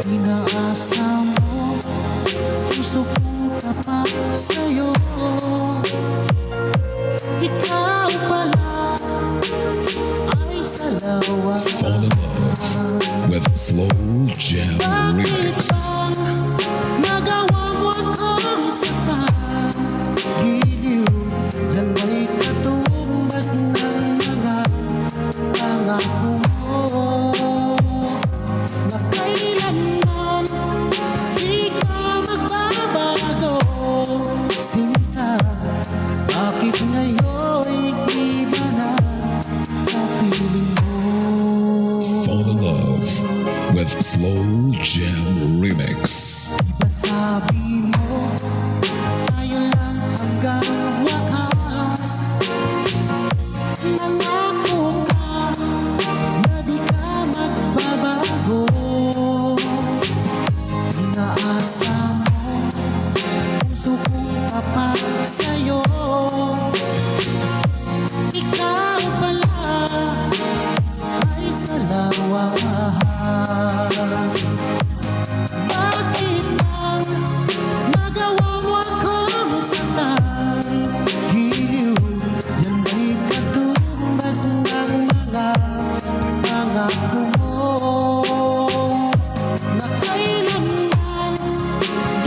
Inaasa mo, puso kong tapat sa'yo. Ikaw pala ay salawa. Fall in love with Slow Jam Remix. Nagawa mo akong saktan, giliw, yan may katumbas ng mga pangako mo, na kailanman di ka magbabago. Sinta, bakit ngayon'y iba na kapiling mo? Fall in love with Slow Jam Remix. Sabi mo, tayo lang hanggang wakas. Nangako ka na di ka magbabago. Inaasa mo, puso kong tapat sa'yo. Ikaw pala ay salawa. Bakit bang nagawa mo akong saktan? Giliw, yan may katumbas ng mga pangako mo, na kailanman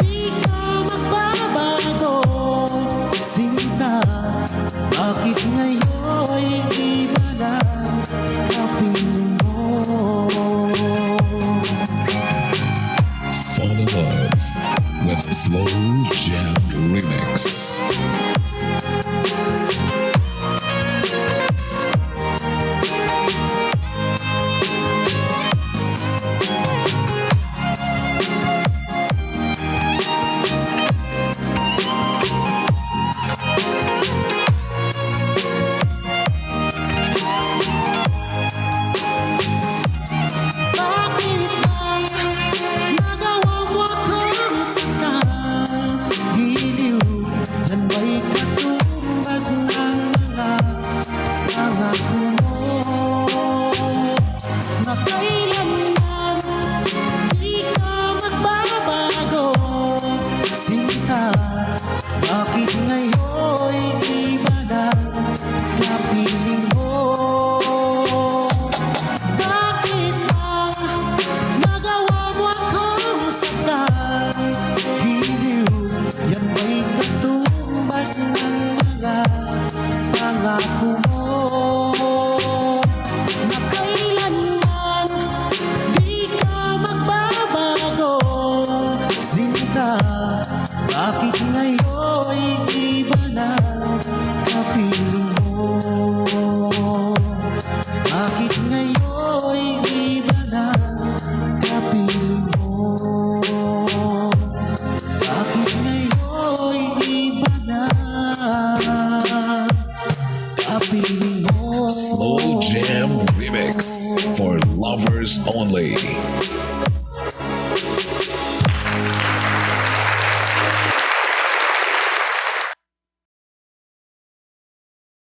di ka magbabago. Sinta, bakit ngayon'y iba na kapiling mo? Fall in love with Slow Jam Remix. Bakit bang nagawa mo akong saktan? Giliw, yan may katumbas ng mga pangako mo, na kailanman di ka magbabago. Sinta, bakit ngayon'y iba na kapiling mo? Bakit bang nagawa mo akong saktan? Giliw, yan may katumbas ng mga pangako mo, na kailanman di ka magbabago. Sinta, bakit ngayon'y iba na kapiling mo? Bakit ngayon'y iba na kapiling mo? Bakit ngayon'y iba na kapiling mo? Slow Jam Remix for lovers only.